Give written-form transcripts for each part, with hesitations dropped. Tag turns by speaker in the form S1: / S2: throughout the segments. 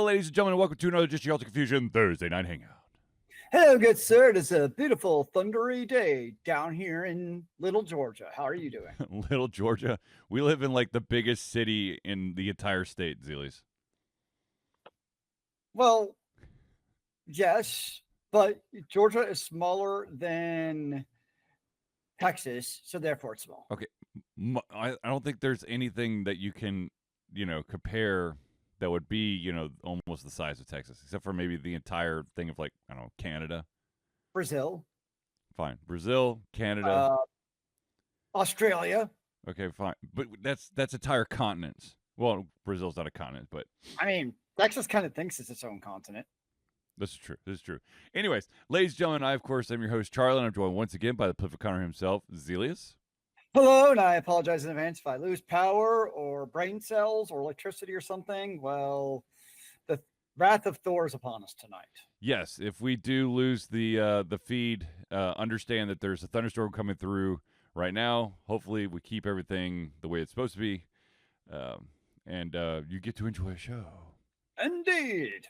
S1: ladies and gentlemen, welcome to another Just Your Health Confusion Thursday Night Hangout.
S2: Hello, good sir. It is a beautiful, thundery day down here in Little Georgia. How are you doing?
S1: Little Georgia. We live in like the biggest city in the entire state, Zealeus.
S2: Well, yes, but Georgia is smaller than Texas, so therefore it's small.
S1: Okay. I don't think there's anything that you can, compare that would be, almost the size of Texas, except for maybe the entire thing of like, I don't know, Canada.
S2: Brazil.
S1: Fine. Brazil, Canada.
S2: Australia.
S1: Okay, fine. But that's entire continents. Well, Brazil's not a continent, but
S2: I mean, Texas kind of thinks it's its own continent.
S1: This is true. Anyways, ladies and gentlemen, I, of course, am your host, Charlie, and I'm joined once again by the Cliff O'Connor himself, Zealeus.
S2: Hello, and I apologize in advance if I lose power or brain cells or electricity or something. Well, the wrath of Thor is upon us tonight.
S1: Yes, if we do lose the feed, understand that there's a thunderstorm coming through right now. Hopefully, we keep everything the way it's supposed to be, and you get to enjoy a show.
S2: Indeed.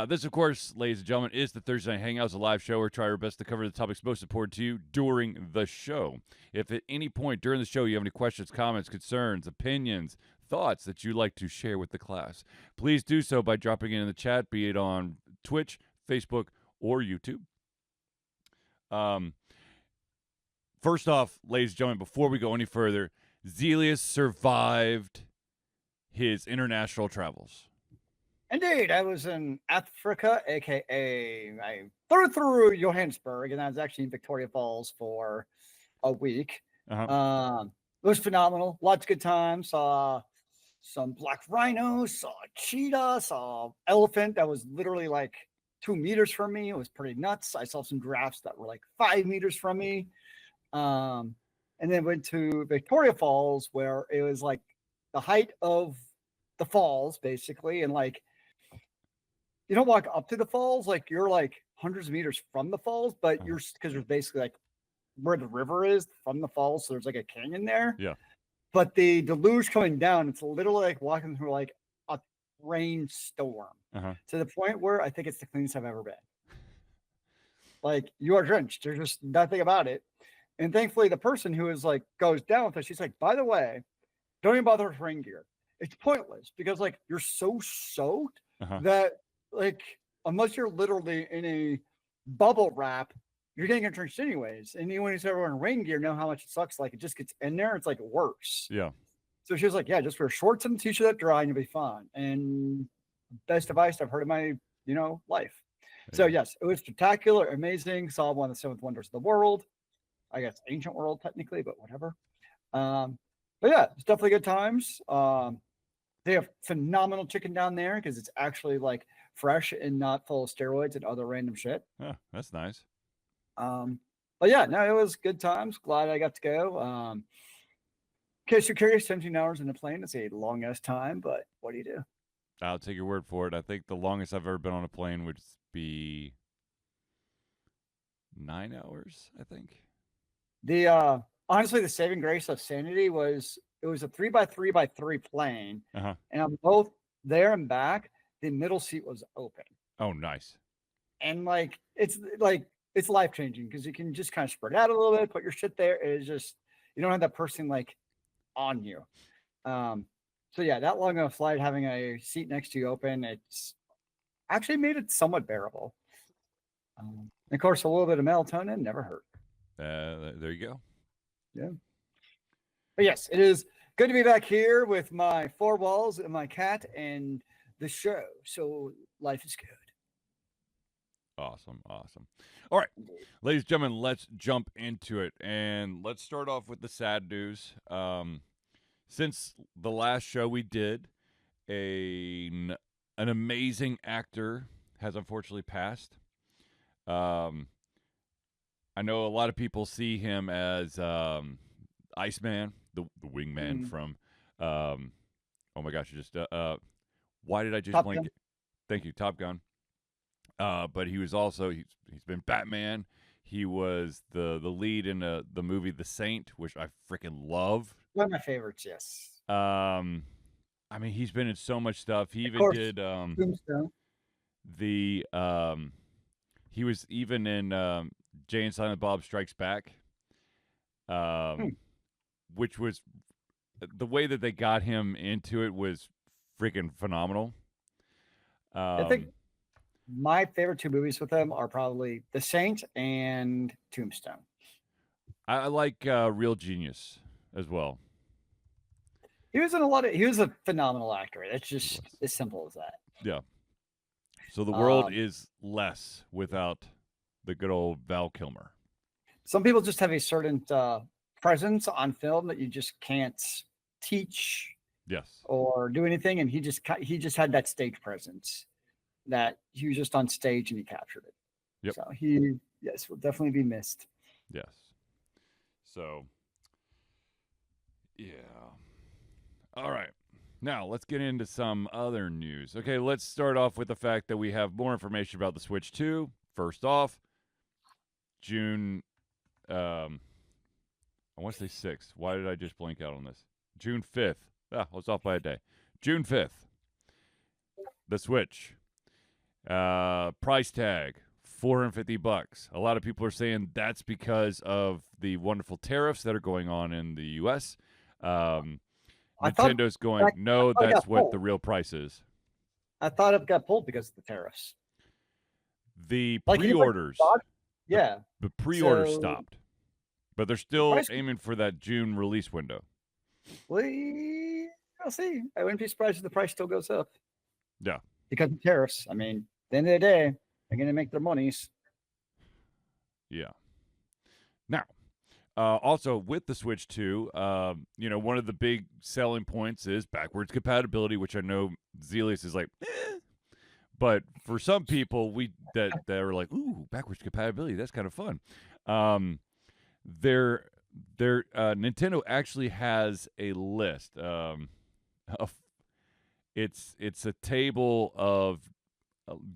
S1: This, of course, ladies and gentlemen, is the Thursday Night Hangouts, a live show where we try our best to cover the topics most important to you during the show. If at any point during the show you have any questions, comments, concerns, opinions, thoughts that you'd like to share with the class, please do so by dropping it in the chat, be it on Twitch, Facebook, or YouTube. First off, ladies and gentlemen, before we go any further, Zealeus survived his international travels.
S2: Indeed, I was in Africa, aka I flew through Johannesburg, and I was actually in Victoria Falls for a week. It was phenomenal. Lots of good times. Saw some black rhinos, saw a cheetah, saw elephant that was literally like 2 meters from me. It was pretty nuts. I saw some giraffes that were like 5 meters from me. And then went to Victoria Falls, where it was like the height of the falls, basically, and like you don't walk up to the falls, like you're like hundreds of meters from the falls, but you're because there's basically like where the river is from the falls, so there's like a canyon there.
S1: Yeah.
S2: But the deluge coming down, it's literally like walking through like a rainstorm to the point where I think it's the cleanest I've ever been. Like you are drenched. There's just nothing about it. And thankfully, the person who is like goes down with us, she's like, by the way, don't even bother with rain gear. It's pointless because like you're so soaked that like unless you're literally in a bubble wrap, you're getting drenched anyways. And anyone who's ever wearing rain gear know how much it sucks. Like it just gets in there, it's like worse.
S1: Yeah.
S2: So she was like, yeah, just wear shorts and a t-shirt that dry and you'll be fine. And best advice I've heard in my life. So yes, it was spectacular, amazing. Saw one of the 7 wonders of the world. I guess ancient world technically, but whatever. But yeah, it's definitely good times. They have phenomenal chicken down there because it's actually like fresh and not full of steroids and other random shit.
S1: Oh, that's nice.
S2: But yeah, no, it was good times. Glad I got to go. In case you're curious, 17 hours in a plane is a long ass time, but what do you do?
S1: I'll take your word for it. I think the longest I've ever been on a plane would be 9 hours, I think.
S2: The honestly, the saving grace of sanity was it was a 3x3x3 plane, and on both there and back, the middle seat was open.
S1: Oh, nice.
S2: And it's life changing because you can just kind of spread out a little bit, put your shit there. It is just you don't have that person like on you. So yeah, that long of a flight, having a seat next to you open, it's actually made it somewhat bearable. And of course, a little bit of melatonin never hurt.
S1: There you go.
S2: Yeah. But yes, it is good to be back here with my 4 walls and my cat and the show. So life is good.
S1: Awesome. All right, ladies and gentlemen, let's jump into it. And let's start off with the sad news. Since the last show we did, an amazing actor has unfortunately passed. I know a lot of people see him as Iceman, the wingman from oh my gosh, why did I just blank it? Thank you, Top Gun. But he was also he's been Batman. He was the lead in the movie The Saint, which I freaking love.
S2: One of my favorites, yes.
S1: I mean, he's been in so much stuff. He
S2: Of
S1: even
S2: course,
S1: did
S2: Tombstone.
S1: the he was even in Jay and Silent Bob Strikes Back,
S2: Hmm.
S1: which was the way that they got him into it was freaking phenomenal.
S2: I think my favorite two movies with him are probably The Saint and Tombstone.
S1: I like Real Genius as well.
S2: He was in a lot of. He was a phenomenal actor. It's just as simple as that.
S1: Yeah. So the world is less without the good old Val Kilmer.
S2: Some people just have a certain presence on film that you just can't teach
S1: Yes.
S2: or do anything, and he just had that stage presence that he was just on stage and he captured it.
S1: Yep.
S2: So he, yes, will definitely be missed.
S1: Yes. So, yeah. All right. Now, let's get into some other news. Okay, let's start off with the fact that we have more information about the Switch 2. First off, June, I want to say 6th. Why did I just blank out on this? June 5th. I was off by a day. June 5th. The Switch. Price tag, $450. A lot of people are saying that's because of the wonderful tariffs that are going on in the U.S. Nintendo's going, no, that's what the real price is.
S2: I thought it got pulled because of the tariffs.
S1: The pre-orders,
S2: yeah,
S1: the pre-orders stopped, but they're still aiming for that June release window.
S2: We'll see. I wouldn't be surprised if the price still goes up.
S1: Yeah,
S2: because of tariffs. I mean, at the end of the day, they're going to make their monies.
S1: Yeah. Now, also with the Switch 2, one of the big selling points is backwards compatibility, which I know Zealeus is like, but for some people that are like, ooh, backwards compatibility, that's kind of fun. Nintendo actually has a list. It's a table of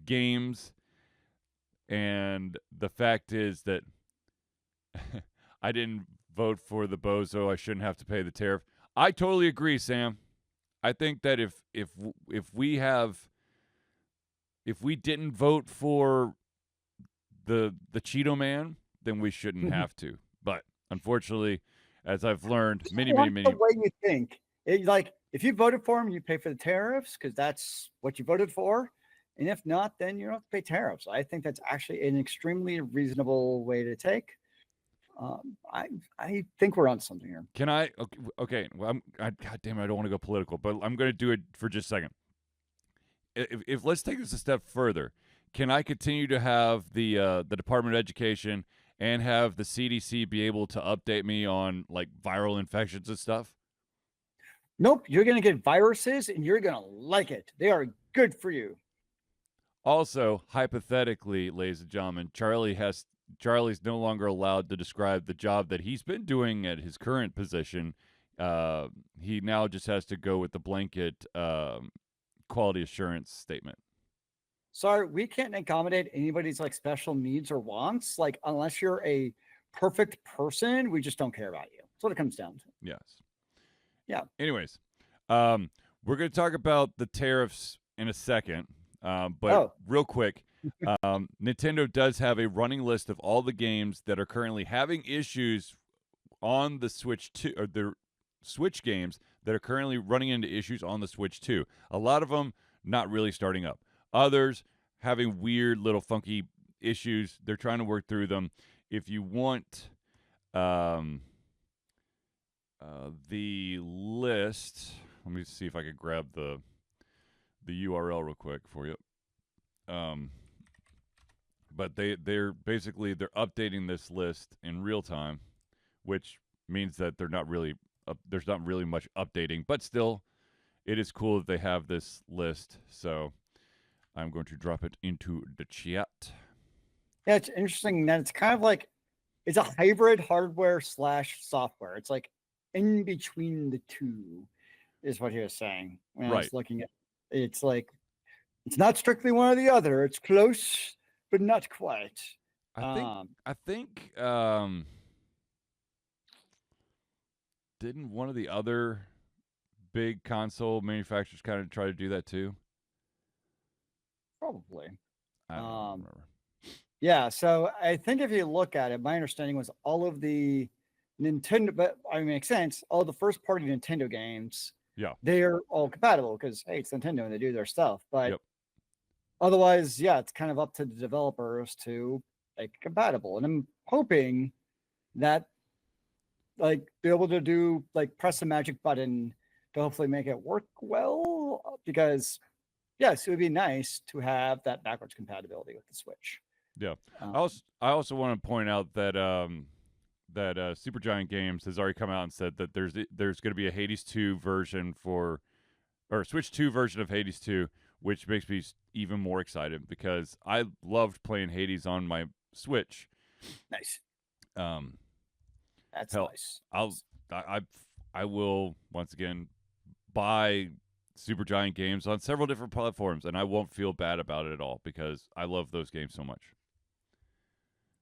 S1: games, and the fact is that I didn't vote for the bozo. I shouldn't have to pay the tariff. I totally agree, Sam. I think that if we didn't vote for the Cheeto Man, then we shouldn't have to. But unfortunately, as I've learned, many
S2: the way you think, like if you voted for him, you pay for the tariffs because that's what you voted for. And if not, then you don't have to pay tariffs. I think that's actually an extremely reasonable way to take. I think we're on something here.
S1: Can I? Okay. Well, God damn it, I don't want to go political, but I'm going to do it for just a second. If let's take this a step further, can I continue to have the Department of Education and have the CDC be able to update me on like viral infections and stuff?
S2: Nope, you're going to get viruses and you're going to like it. They are good for you.
S1: Also, hypothetically, ladies and gentlemen, Charlie's no longer allowed to describe the job that he's been doing at his current position. He now just has to go with the blanket quality assurance statement.
S2: Sorry, we can't accommodate anybody's like special needs or wants. Like, unless you're a perfect person, we just don't care about you. That's what it comes down to.
S1: Yes.
S2: Yeah.
S1: Anyways, we're going to talk about the tariffs in a second. But real quick, Nintendo does have a running list of all the games that are currently having issues on the Switch 2, or their Switch games that are currently running into issues on the Switch 2. A lot of them not really starting up. Others having weird little funky issues. They're trying to work through them. If you want the list, let me see if I can grab the URL real quick for you. But they're updating this list in real time, which means that there's not really much updating, but still it is cool that they have this list. So I'm going to drop it into the chat.
S2: Yeah, it's interesting that it's kind of like it's a hybrid hardware / software. It's like in between the two is what he was saying when I was looking at it's like it's not strictly one or the other. It's close, but not quite.
S1: I think didn't one of the other big console manufacturers kind of try to do that too?
S2: Probably.
S1: I don't remember.
S2: Yeah, so I think if you look at it, my understanding was all of the Nintendo, but I mean, it makes sense. All the first party Nintendo games,
S1: Yeah.
S2: they're all compatible because hey, it's Nintendo and they do their stuff. But
S1: Yep.
S2: otherwise, yeah, it's kind of up to the developers to make it compatible. And I'm hoping that like be able to do like press the magic button to hopefully make it work well because yes, it would be nice to have that backwards compatibility with the Switch.
S1: Yeah. I also want to point out that Supergiant Games has already come out and said that there's going to be a Hades 2 version or Switch 2 version of Hades 2, which makes me even more excited because I loved playing Hades on my Switch.
S2: Nice. That's
S1: hell,
S2: nice.
S1: I will once again buy Supergiant Games on several different platforms, and I won't feel bad about it at all because I love those games so much.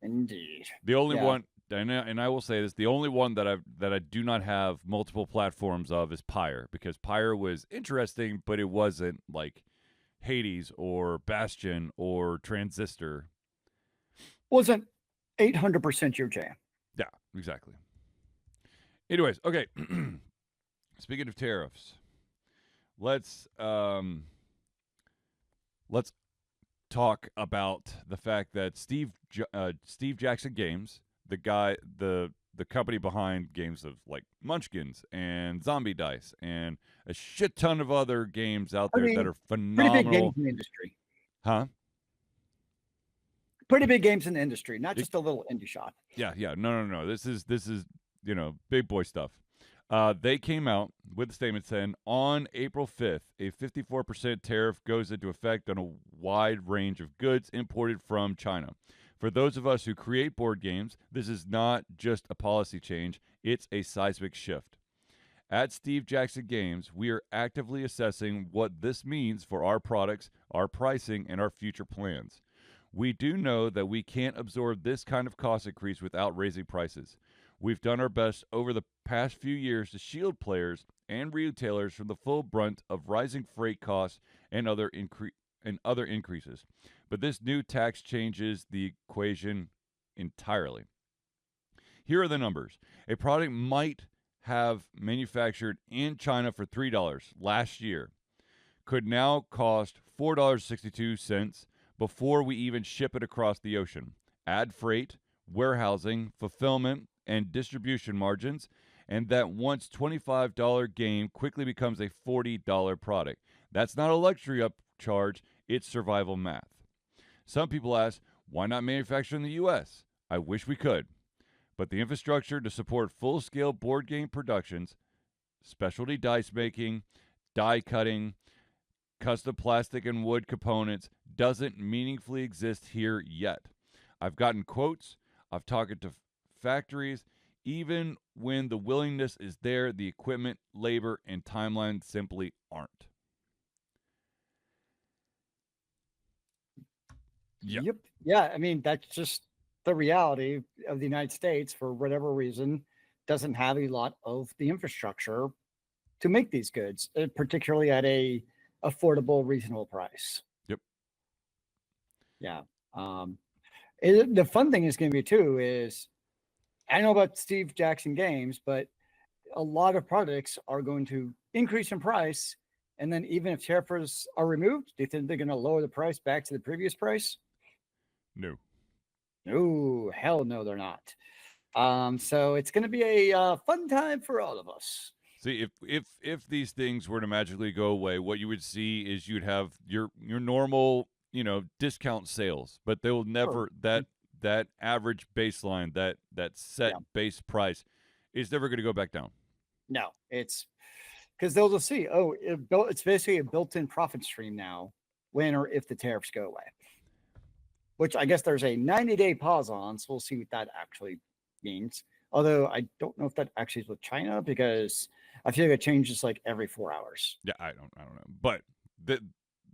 S2: Indeed.
S1: The only one, and I will say this, the only one that I do not have multiple platforms of is Pyre, because Pyre was interesting, but it wasn't like Hades or Bastion or Transistor.
S2: Wasn't 800% your jam.
S1: Yeah, exactly. Anyways, okay. Speaking of tariffs, let's talk about the fact that Steve Jackson Games, the company behind games of like Munchkins and Zombie Dice and a shit ton of other games out there that are phenomenal.
S2: Pretty big games in the industry.
S1: Huh?
S2: Pretty big games in the industry, not just a little indie shop.
S1: Yeah. No. This is big boy stuff. They came out with a statement saying on April 5th, a 54% tariff goes into effect on a wide range of goods imported from China. For those of us who create board games, this is not just a policy change, it's a seismic shift. At Steve Jackson Games, we are actively assessing what this means for our products, our pricing, and our future plans. We do know that we can't absorb this kind of cost increase without raising prices. We've done our best over the past few years to shield players and retailers from the full brunt of rising freight costs and other increases. But this new tax changes the equation entirely. Here are the numbers. A product might have manufactured in China for $3 last year could now cost $4.62 before we even ship it across the ocean. Add freight, warehousing, fulfillment, and distribution margins, and that once $25 game quickly becomes a $40 product. That's not a luxury upcharge, it's survival math. Some people ask, why not manufacture in the U.S.? I wish we could. But the infrastructure to support full-scale board game productions, specialty dice making, die cutting, custom plastic and wood components doesn't meaningfully exist here yet. I've gotten quotes, I've talked to factories. Even when the willingness is there, the equipment, labor, and timeline simply aren't.
S2: Yep. Yeah, I mean, that's just the reality of the United States, for whatever reason, doesn't have a lot of the infrastructure to make these goods, particularly at a affordable, reasonable price.
S1: Yep.
S2: Yeah. The fun thing is going to be too is I know about Steve Jackson Games, but a lot of products are going to increase in price, and then even if tariffs are removed, do you think they're going to lower the price back to the previous price?
S1: No.
S2: No, hell no, they're not. So it's going to be a fun time for all of us.
S1: See, if these things were to magically go away, what you would see is you'd have your normal, discount sales, but they will never that average baseline, that set base price is never going to go back down.
S2: No, it's because they'll just see, it's basically a built-in profit stream now when or if the tariffs go away. Which I guess there's a 90-day pause on, so we'll see what that actually means. Although I don't know if that actually is with China because I feel like it changes like every 4 hours.
S1: Yeah, I don't know. But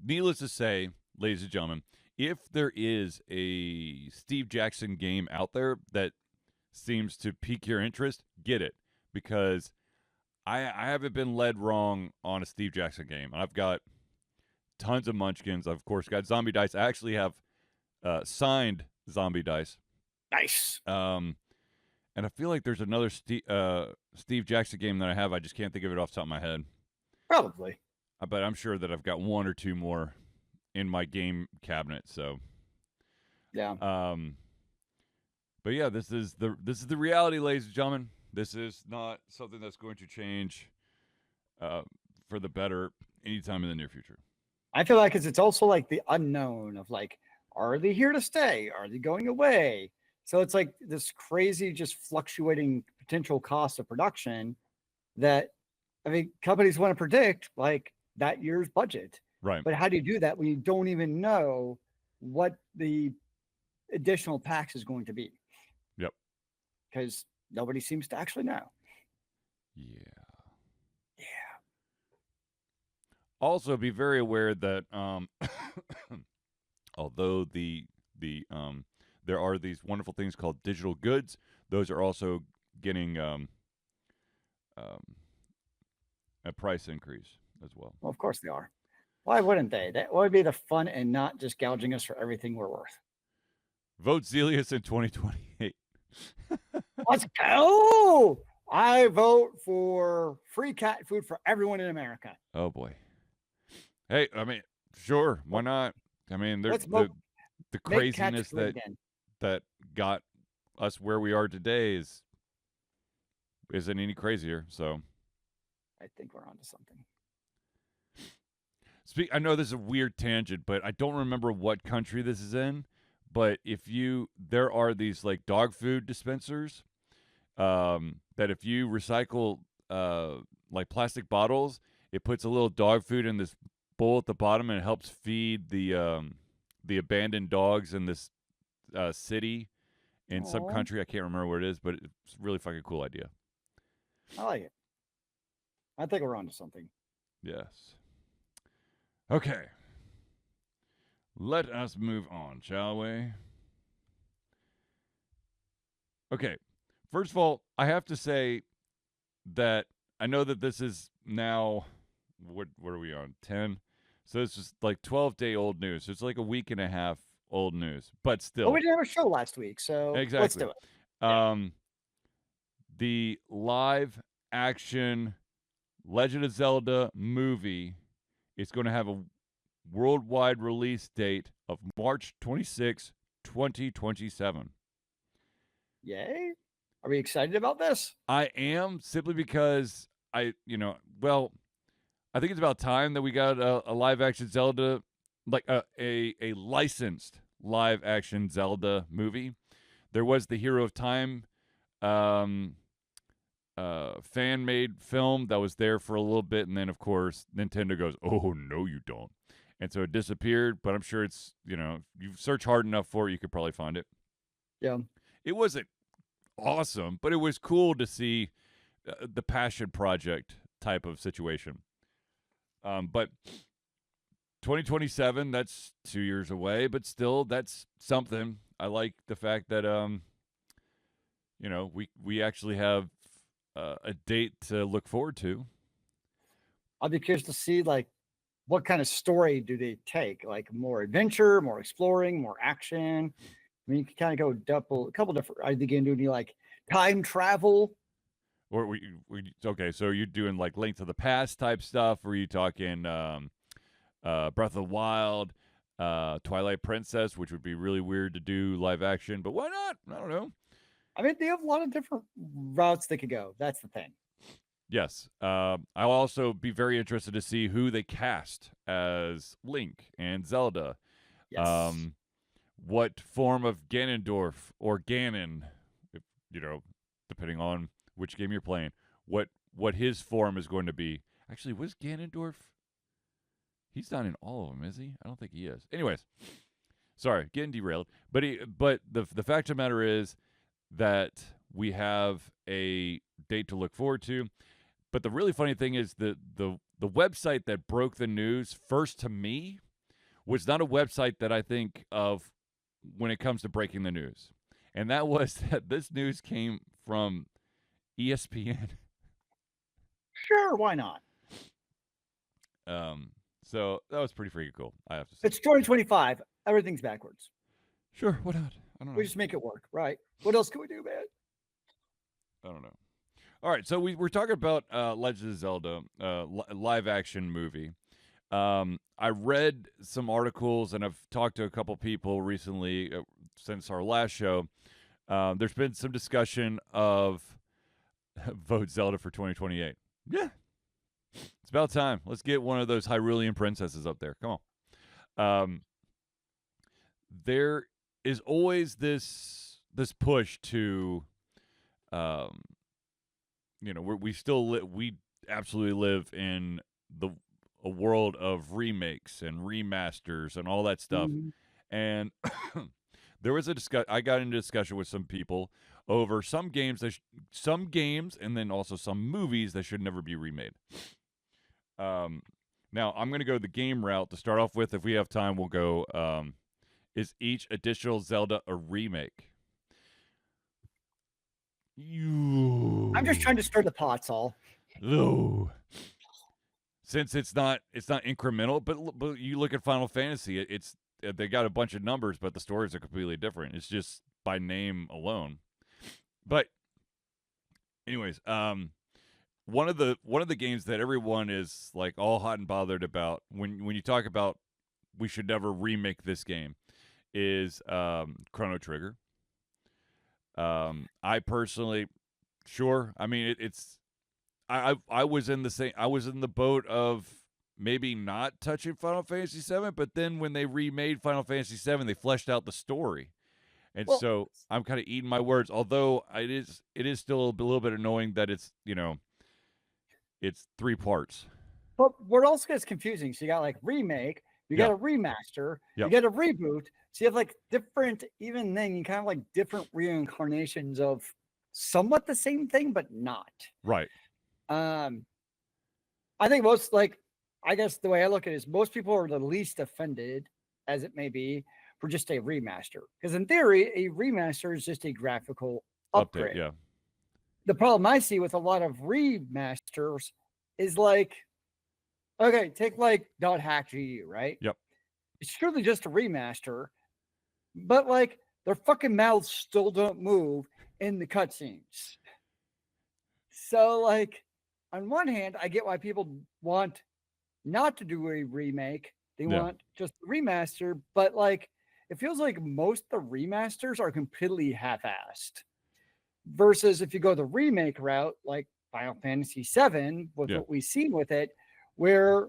S1: needless to say, ladies and gentlemen, if there is a Steve Jackson game out there that seems to pique your interest, get it, because I haven't been led wrong on a Steve Jackson game. I've got tons of munchkins. I've, of course, got zombie dice. I actually have signed zombie dice.
S2: Nice.
S1: And I feel like there's another Steve Jackson game that I have. I just can't think of it off the top of my head.
S2: Probably.
S1: But I'm sure that I've got one or two more in my game cabinet. So,
S2: yeah.
S1: But yeah, this is the reality, ladies and gentlemen. This is not something that's going to change for the better anytime in the near future.
S2: I feel like it's also like the unknown of like, are they here to stay? Are they going away? So it's like this crazy, just fluctuating potential cost of production that, I mean, companies want to predict like that year's budget.
S1: Right.
S2: But how do you do that when you don't even know what the additional tax is going to be?
S1: Yep.
S2: Because nobody seems to actually know.
S1: Yeah. Also, be very aware that although there are these wonderful things called digital goods, those are also getting a price increase as well.
S2: Well, of course they are. Why wouldn't they? That would be the fun and not just gouging us for everything we're worth.
S1: Vote Zealeus in 2028.
S2: Let's go! I vote for free cat food for everyone in America.
S1: Oh boy. Hey, I mean, sure, why not? I mean, there's the craziness that got us where we are today isn't any crazier. So,
S2: I think we're onto something.
S1: I know this is a weird tangent, but I don't remember what country this is in. But there are these like dog food dispensers that if you recycle like plastic bottles, it puts a little dog food in this bowl at the bottom and it helps feed the abandoned dogs in this city in some country. I can't remember where it is, but it's a really fucking cool idea.
S2: I like it. I think we're onto something.
S1: Yes. Okay. Let us move on, shall we? Okay. First of all, I have to say that I know that this is now, what are we on, 10? So this is like 12-day-old news. So it's like a week and a half old news, but still.
S2: Well, we didn't have a show last week, so
S1: exactly.
S2: Let's do it.
S1: The live action Legend of Zelda movie is going to have a worldwide release date of March 26, 2027.
S2: Yay. Are we excited about this?
S1: I am, simply because I think it's about time that we got a live action Zelda, like a licensed live action Zelda movie. There was the Hero of Time fan made film that was there for a little bit, and then of course Nintendo goes, "Oh no, you don't," and so it disappeared. But I'm sure it's, if you search hard enough for it, you could probably find it.
S2: Yeah,
S1: it wasn't awesome, but it was cool to see the passion project type of situation. But 2027, that's 2 years away, but still, that's something. I like the fact that we actually have a date to look forward to.
S2: I'll be curious to see like what kind of story do they take? Like more adventure, more exploring, more action. I mean, you can kind of go a couple different. Are they going to do any like time travel?
S1: Or okay, so you're doing like Link to the Past type stuff? Or are you talking Breath of the Wild, Twilight Princess, which would be really weird to do live action, but why not? I don't know.
S2: I mean, they have a lot of different routes they could go. That's the thing.
S1: Yes. I'll also be very interested to see who they cast as Link and Zelda.
S2: Yes.
S1: What form of Ganondorf or Ganon, depending on which game you're playing, what his form is going to be. Actually, was Ganondorf? He's not in all of them, is he? I don't think he is. Anyways, sorry, getting derailed. But the fact of the matter is that we have a date to look forward to. But the really funny thing is the website that broke the news first to me was not a website that I think of when it comes to breaking the news. And that was that this news came from ESPN.
S2: Sure, why not?
S1: So that was pretty freaking cool, I have to say.
S2: It's 2025. Everything's backwards.
S1: Sure, why not? I don't know.
S2: We just make it work, right? What else can we do, man?
S1: I don't know. All right, so we're talking about Legend of Zelda, live action movie. I read some articles and I've talked to a couple people recently since our last show. There's been some discussion of vote Zelda for 2028. Yeah, it's about time. Let's get one of those Hyrulean princesses up there. Come on. There is always this push to, we absolutely live in a world of remakes and remasters and all that stuff.
S2: Mhm.
S1: And there was I got into discussion with some people over some games and then also some movies that should never be remade. Now I'm going to go the game route to start off with. If we have time, we'll go. Is each additional Zelda a remake?
S2: I'm just trying to stir the pots, all.
S1: No. Since it's not incremental, but you look at Final Fantasy, it's they got a bunch of numbers, but the stories are completely different. It's just by name alone. But anyways, one of the games that everyone is like all hot and bothered about when you talk about we should never remake this game is Chrono Trigger. I personally, sure. I mean, I was in the boat of maybe not touching Final Fantasy VII, but then when they remade Final Fantasy VII, they fleshed out the story, and so I'm kind of eating my words. Although it is still a little bit annoying that it's it's 3 parts.
S2: But what else gets confusing? So you got like remake, you got a remaster, you got a reboot. So you have like different, even then, you kind of like different reincarnations of somewhat the same thing, but not.
S1: Right.
S2: I think most, like, I guess the way I look at it is most people are the least offended, as it may be, for just a remaster. Because in theory, a remaster is just a graphical upgrade.
S1: Yeah.
S2: The problem I see with a lot of remasters is like, okay, take like .hack GU, right?
S1: Yep.
S2: It's truly just a remaster, but like their fucking mouths still don't move in the cutscenes. So like, on one hand, I get why people want not to do a remake. They want just a remaster, but like, it feels like most of the remasters are completely half-assed. Versus if you go the remake route, like Final Fantasy VII, with what we've seen with it, where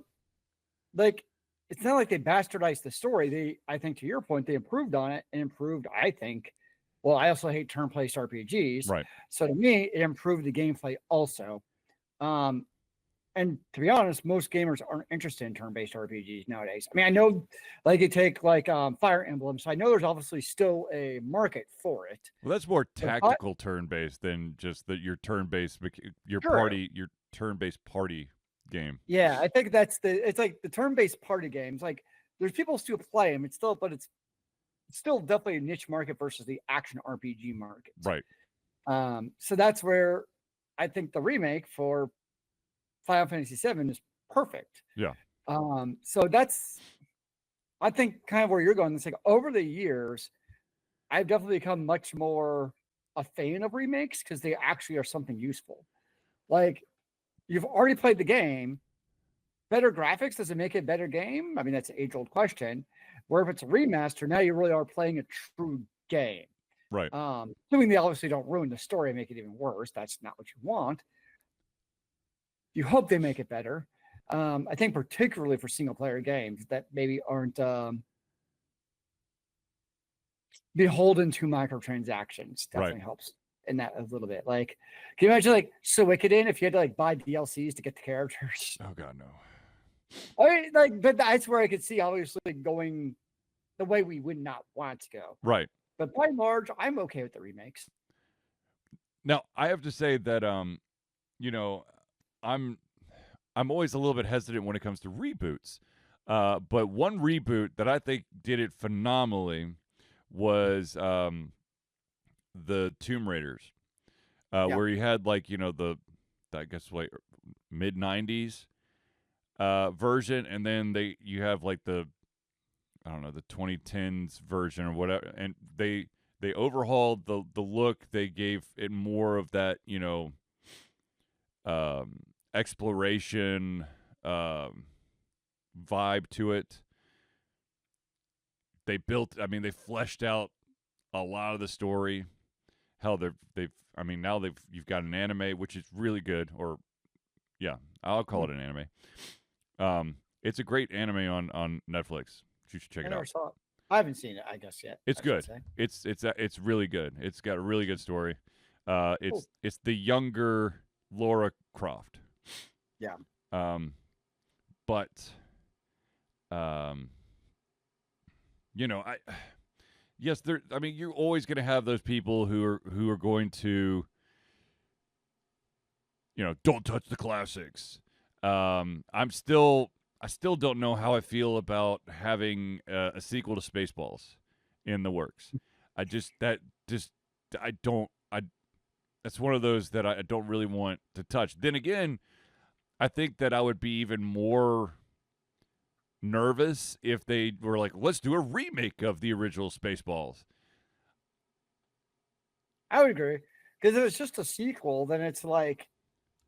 S2: like it's not like they bastardized the story. I think to your point, they improved on it and improved, I think. Well, I also hate turn-based RPGs.
S1: Right.
S2: So to me, it improved the gameplay also. And to be honest, most gamers aren't interested in turn-based RPGs nowadays. I mean, I know, like you take like Fire Emblem, so I know there's obviously still a market for it.
S1: Well, that's more tactical turn-based than just your turn-based, your turn-based party game.
S2: Yeah, I think it's like the turn-based party games. Like, there's people still play them. It's still definitely a niche market versus the action RPG market.
S1: Right.
S2: So that's where I think the remake for Final Fantasy VII is perfect.
S1: Yeah.
S2: So that's, I think, kind of where you're going. It's like over the years, I've definitely become much more a fan of remakes because they actually are something useful. Like, you've already played the game. Better graphics, does it make it a better game? I mean, that's an age-old question. Where if it's a remaster, now you really are playing a true game.
S1: Right.
S2: Assuming they obviously don't ruin the story and make it even worse. That's not what you want. You hope they make it better. I think particularly for single-player games that maybe aren't beholden to microtransactions. Definitely helps in that a little bit. Like, can you imagine like Suikoden if you had to like buy DLCs to get the characters?
S1: Oh God, no.
S2: I mean, like, but that's where I could see obviously going the way we would not want to go.
S1: Right.
S2: But by and large, I'm okay with the remakes.
S1: Now, I have to say that I'm always a little bit hesitant when it comes to reboots. But one reboot that I think did it phenomenally was the Tomb Raiders, where you had like the I guess like mid '90s version, and then you have like the I don't know the 2010s version or whatever, and they overhauled the look. They gave it more of that exploration vibe to it. They fleshed out a lot of the story. Hell, now you've got an anime which is really good, or yeah, I'll call it an anime. It's a great anime on Netflix. You should check it out.
S2: Saw it. I haven't seen it, I guess, yet.
S1: It's good. It's really good. It's got a really good story. It's the younger Laura Croft.
S2: Yeah.
S1: But yes, you're always going to have those people who are going to don't touch the classics. I still don't know how I feel about having a sequel to Spaceballs in the works. That's one of those that I don't really want to touch. Then again, I think that I would be even more nervous if they were like, let's do a remake of the original Spaceballs.
S2: I would agree. Because if it's just a sequel, then it's like,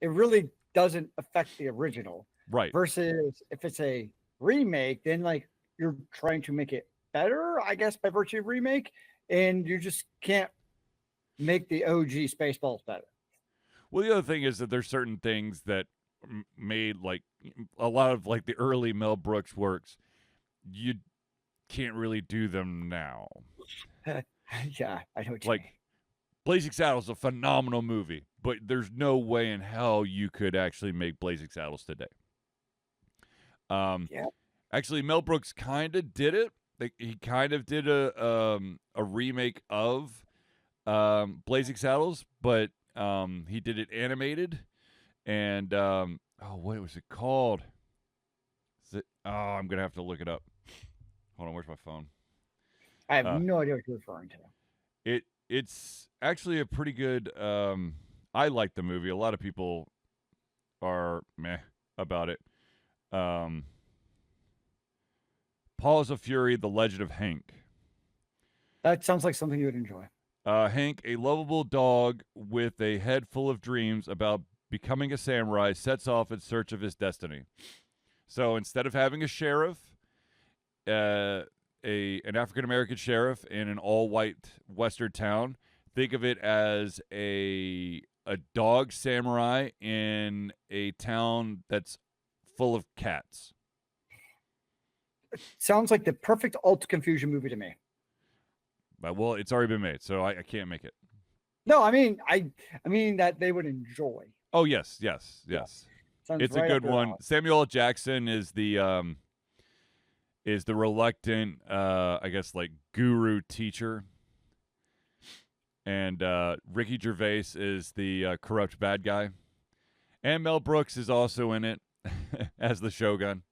S2: it really doesn't affect the original.
S1: Right.
S2: Versus if it's a remake, then like you're trying to make it better, I guess, by virtue of remake, and you just can't make the OG Spaceballs better.
S1: Well, the other thing is that there's certain things that made like a lot of like the early Mel Brooks works, you can't really do them now.
S2: Yeah, I know what you
S1: like
S2: mean.
S1: Blazing Saddles is a phenomenal movie, but there's no way in hell you could actually make Blazing Saddles today.
S2: Yeah.
S1: Actually, Mel Brooks kind of did it. He kind of did a remake of Blazing Saddles, but he did it animated. And what was it called? I'm gonna have to look it up. Hold on, where's my phone?
S2: I have no idea what you're referring to.
S1: It's actually a pretty good. I like the movie. A lot of people are meh about it. Paws of Fury: The Legend of Hank.
S2: That sounds like something you would enjoy.
S1: Hank, a lovable dog with a head full of dreams about becoming a samurai, sets off in search of his destiny. So instead of having a sheriff, an African-American sheriff in an all-white western town, think of it as a dog samurai in a town that's full of cats.
S2: It sounds like the perfect alt confusion movie to me.
S1: Well, it's already been made, so I can't make it.
S2: No, I mean that they would enjoy.
S1: Oh yes. Yeah. It's right, a good one. Samuel L. Jackson is the reluctant, I guess, like guru teacher, and Ricky Gervais is the corrupt bad guy, and Mel Brooks is also in it as the Shogun.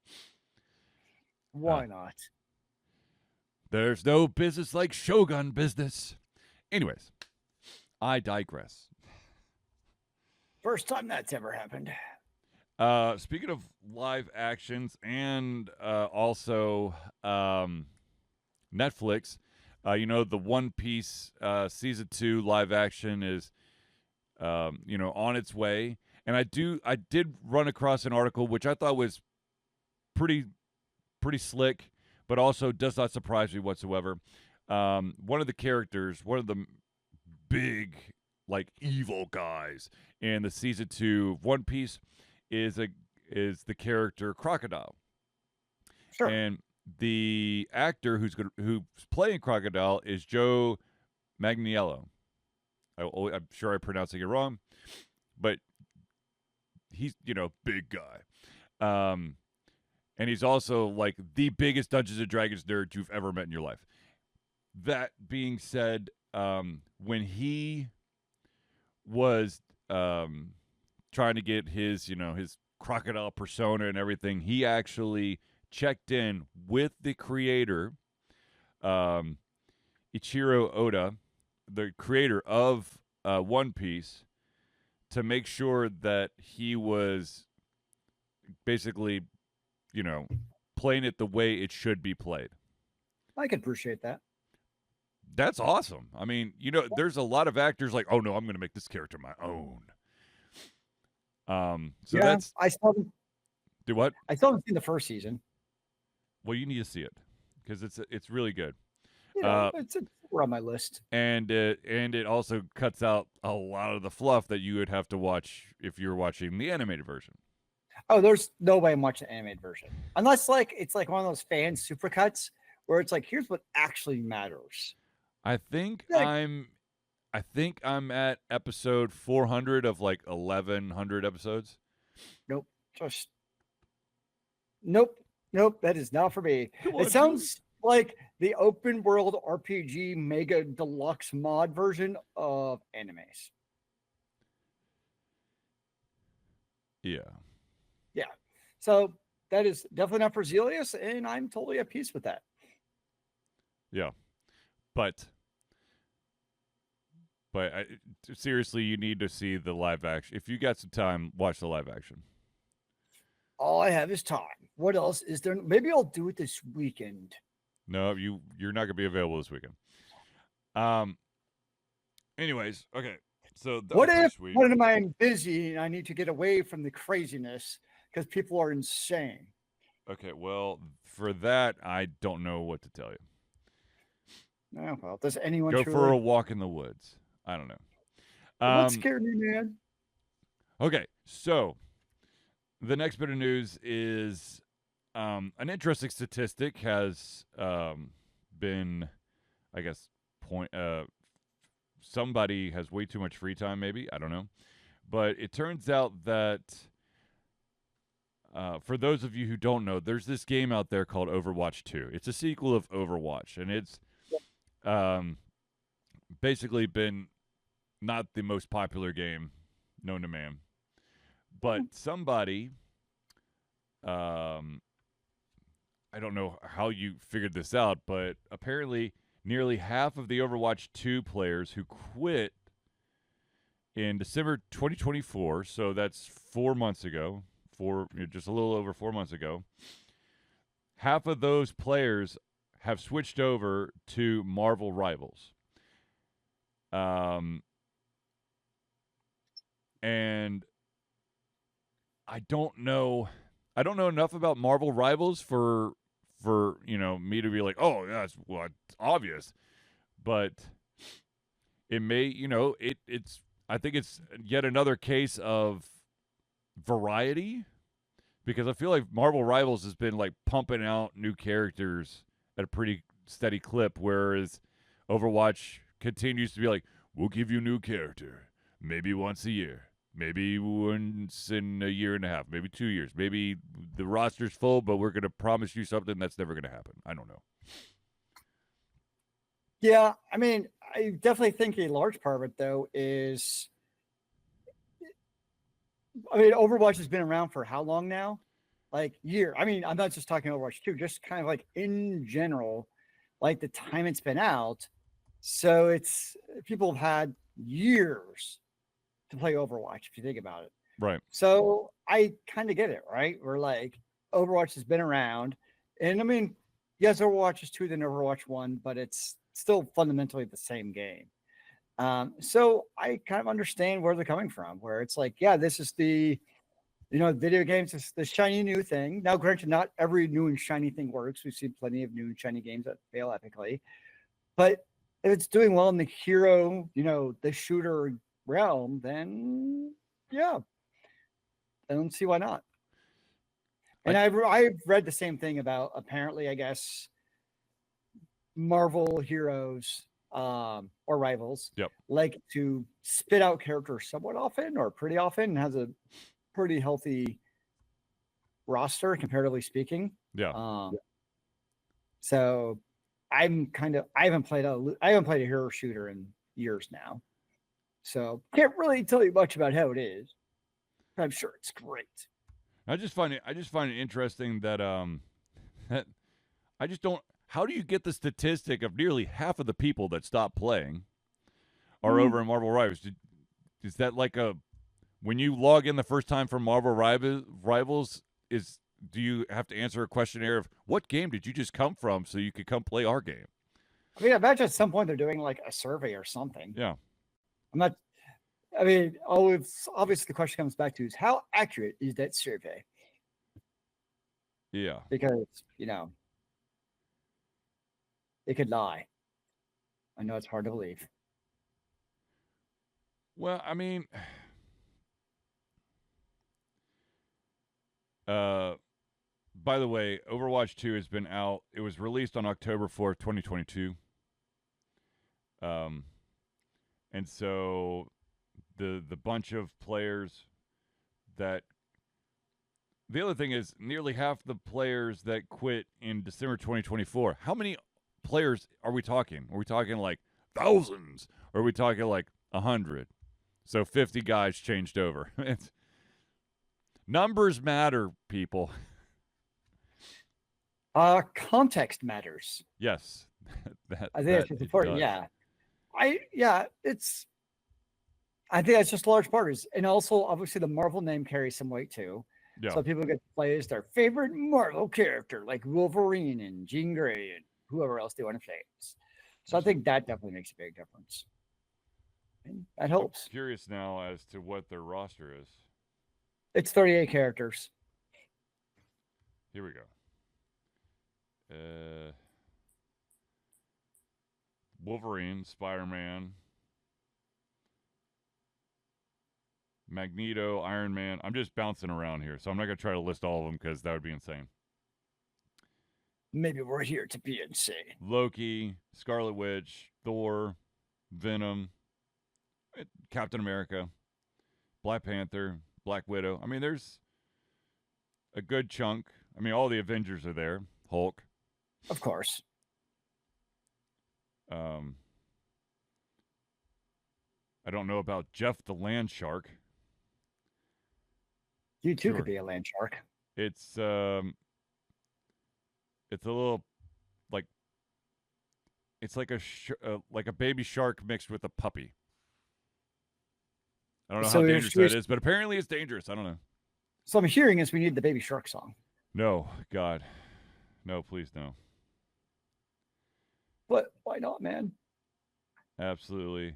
S2: Why not?
S1: There's no business like Shogun business. Anyways, I digress.
S2: First time that's ever happened.
S1: Speaking of live actions and also Netflix, the One Piece season 2 live action is on its way, and I did run across an article which I thought was pretty slick, but also does not surprise me whatsoever. One of the characters, one of the big like evil guys in the season 2 of One Piece is the character Crocodile.
S2: Sure.
S1: And the actor who's playing Crocodile is Joe Manganiello. I'm sure I'm pronouncing it wrong, but he's big guy. And he's also like the biggest Dungeons and Dragons nerd you've ever met in your life. That being said, when he was trying to get his crocodile persona and everything, he actually checked in with the creator, Ichiro Oda, the creator of One Piece, to make sure that he was basically, playing it the way it should be played.
S2: I can appreciate that.
S1: That's awesome. I mean, there's a lot of actors like, oh no, I'm going to make this character my own. So that's.
S2: I still haven't,
S1: Do what?
S2: I still haven't seen the first season.
S1: Well, you need to see it because it's really good.
S2: It's on my list.
S1: And it also cuts out a lot of the fluff that you would have to watch if you're watching the animated version.
S2: Oh, there's no way I'm watching the animated version unless it's like one of those fan supercuts where it's like, here's what actually matters.
S1: I think I'm at episode 400 of like 1,100 episodes.
S2: Nope. Nope. That is not for me. It sounds like the open world RPG mega deluxe mod version of animes.
S1: Yeah.
S2: So that is definitely not for Zealeus, and I'm totally at peace with that.
S1: Yeah. But seriously, you need to see the live action. If you got some time, watch the live action.
S2: All I have is time. What else is there? Maybe I'll do it this weekend.
S1: No, you're not going to be available this weekend. Anyways, okay. So
S2: what if one of mine busy and I need to get away from the craziness because people are insane?
S1: Okay, well, for that, I don't know what to tell you.
S2: Oh, well, does anyone
S1: go for a walk in the woods? I don't know.
S2: What scared me, man?
S1: Okay, so the next bit of news is an interesting statistic has been, I guess, somebody has way too much free time, maybe. I don't know. But it turns out that for those of you who don't know, there's this game out there called Overwatch 2. It's a sequel of Overwatch, and it's basically been not the most popular game known to man. But somebody, I don't know how you figured this out, but apparently nearly half of the Overwatch 2 players who quit in December 2024, so that's 4 months ago, just a little over 4 months ago, half of those players have switched over to Marvel Rivals. And I don't know enough about Marvel Rivals for me to be like, oh, that's it's obvious. But it may, it's I think it's yet another case of variety, because I feel like Marvel Rivals has been like pumping out new characters at a pretty steady clip, whereas Overwatch continues to be like, we'll give you a new character maybe once a year, maybe once in a year and a half, maybe 2 years, maybe the roster's full, but we're going to promise you something that's never going to happen. I don't know.
S2: Yeah, I mean, I definitely think a large part of it, though, is, I mean, Overwatch has been around for how long now? Like year. I mean, I'm not just talking Overwatch 2, just kind of like in general, like the time it's been out. So it's, people have had years to play Overwatch, if you think about it.
S1: Right.
S2: So I kind of get it, right? We're like, Overwatch has been around. And I mean, yes, Overwatch is 2 than Overwatch 1, but it's still fundamentally the same game. So I kind of understand where they're coming from, where it's like, yeah, this is the, video games is the shiny new thing. Now, granted, not every new and shiny thing works. We've seen plenty of new and shiny games that fail epically. But if it's doing well in the hero, the shooter realm, then yeah, I don't see why not. And I've read the same thing about, apparently, I guess, Marvel heroes or Rivals like to spit out characters somewhat often or pretty often, and has a pretty healthy roster, comparatively speaking.
S1: Yeah.
S2: So I haven't played a hero shooter in years now, so can't really tell you much about how it is. But I'm sure it's great.
S1: I just find it interesting that that I just don't. How do you get the statistic of nearly half of the people that stop playing are over in Marvel Rivals? Is that like a When you log in the first time for Marvel Rivals, do you have to answer a questionnaire of what game did you just come from so you could come play our game?
S2: I mean, I imagine at some point they're doing like a survey or something.
S1: Yeah.
S2: Obviously the question comes back to is how accurate is that survey?
S1: Yeah.
S2: Because, it could lie. I know it's hard to believe.
S1: Well, I mean, by the way, Overwatch 2 has been out. It was released on October 4th, 2022. And so the bunch of players that the other thing is nearly half the players that quit in December 2024. How many players are we talking? Are we talking like thousands? Or are we talking like 100? So 50 guys changed over. Numbers matter, people.
S2: Context matters.
S1: Yes.
S2: I think it's important. Yeah. I think that's just a large part. And also, obviously, the Marvel name carries some weight too. Yeah. So people get to play as their favorite Marvel character, like Wolverine and Jean Grey and whoever else they want to play as. So I think that definitely makes a big difference. And that helps.
S1: I'm curious now as to what their roster is.
S2: It's 38 characters.
S1: Here we go. Wolverine, Spider-Man, Magneto, Iron Man. I'm just bouncing around here, so I'm not going to try to list all of them because that would be insane.
S2: Maybe we're here to be insane.
S1: Loki, Scarlet Witch, Thor, Venom, Captain America, Black Panther, Black Widow. I mean, there's a good chunk. I mean, all the Avengers are there. Hulk.
S2: Of course.
S1: I don't know about Jeff the Land Shark.
S2: You too could be a land shark.
S1: It's a little like it's like a baby shark mixed with a puppy. I don't know how dangerous that is, but apparently it's dangerous. I don't know.
S2: So I'm hearing is we need the baby shark song.
S1: No, God. No, please no.
S2: But why not, man?
S1: Absolutely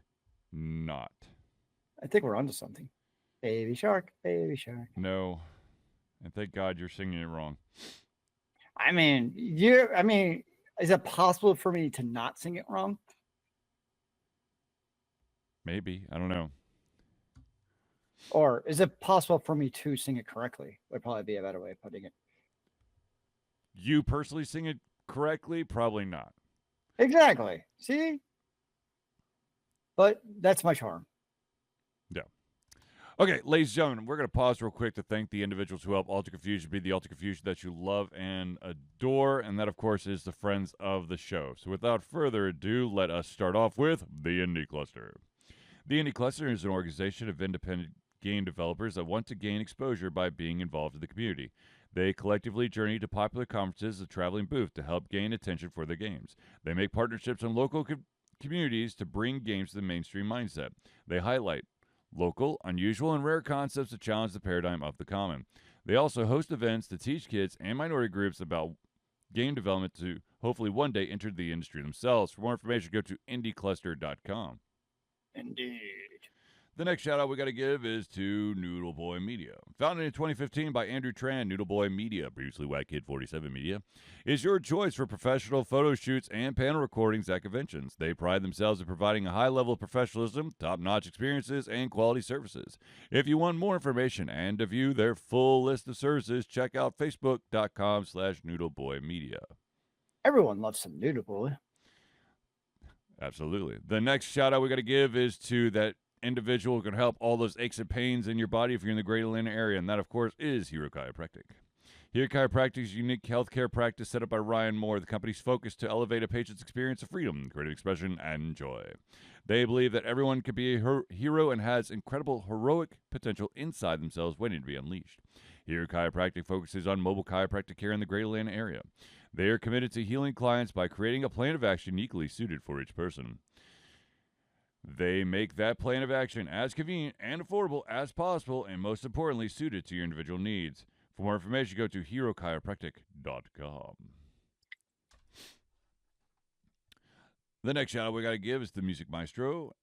S1: not.
S2: I think we're onto something. Baby shark, baby shark.
S1: No. And thank God you're singing it wrong.
S2: I mean, is it possible for me to not sing it wrong?
S1: Maybe. I don't know.
S2: Or is it possible for me to sing it correctly? Would probably be a better way of putting it.
S1: You personally sing it correctly? Probably not.
S2: Exactly. See? But that's my charm.
S1: Yeah. Okay, ladies and gentlemen, we're going to pause real quick to thank the individuals who help Alter Confusion be the Alter Confusion that you love and adore. And that, of course, is the friends of the show. So without further ado, let us start off with the Indie Cluster. The Indie Cluster is an organization of independent game developers that want to gain exposure by being involved in the community. They collectively journey to popular conferences and traveling booth to help gain attention for their games. They make partnerships in local communities to bring games to the mainstream mindset. They highlight local, unusual, and rare concepts to challenge the paradigm of the common. They also host events to teach kids and minority groups about game development to hopefully one day enter the industry themselves. For more information, go to indiecluster.com.
S2: Indeed.
S1: The next shout out we got to give is to Noodle Boy Media. Founded in 2015 by Andrew Tran, Noodle Boy Media, previously White Kid 47 Media, is your choice for professional photo shoots and panel recordings at conventions. They pride themselves in providing a high level of professionalism, top-notch experiences, and quality services. If you want more information and to view their full list of services, check out facebook.com/noodleboymedia.
S2: Everyone loves some Noodle Boy.
S1: Absolutely. The next shout out we got to give is to that individual who can help all those aches and pains in your body if you're in the Greater Atlanta area, and that, of course, is Hero Chiropractic. Hero Chiropractic is a unique healthcare practice set up by Ryan Moore. The company's focus to elevate a patient's experience of freedom, creative expression, and joy. They believe that everyone can be a hero and has incredible heroic potential inside themselves waiting to be unleashed. Hero Chiropractic focuses on mobile chiropractic care in the Greater Atlanta area. They are committed to healing clients by creating a plan of action uniquely suited for each person. They make that plan of action as convenient and affordable as possible, and most importantly, suited to your individual needs. For more information, go to herochiropractic.com. The next shout out we got to give is the music maestro,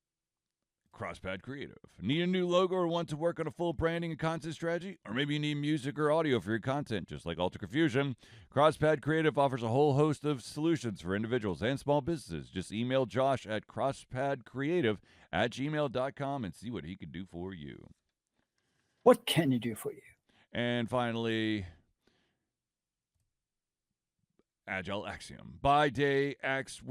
S1: CrossPad Creative. Need a new logo or want to work on a full branding and content strategy? Or maybe you need music or audio for your content, just like Alter Confusion. CrossPad Creative offers a whole host of solutions for individuals and small businesses. Just email Josh at crosspadcreative@gmail.com and see what he can do for you.
S2: What can he do for you?
S1: And finally, Agile Axiom. By day, Axe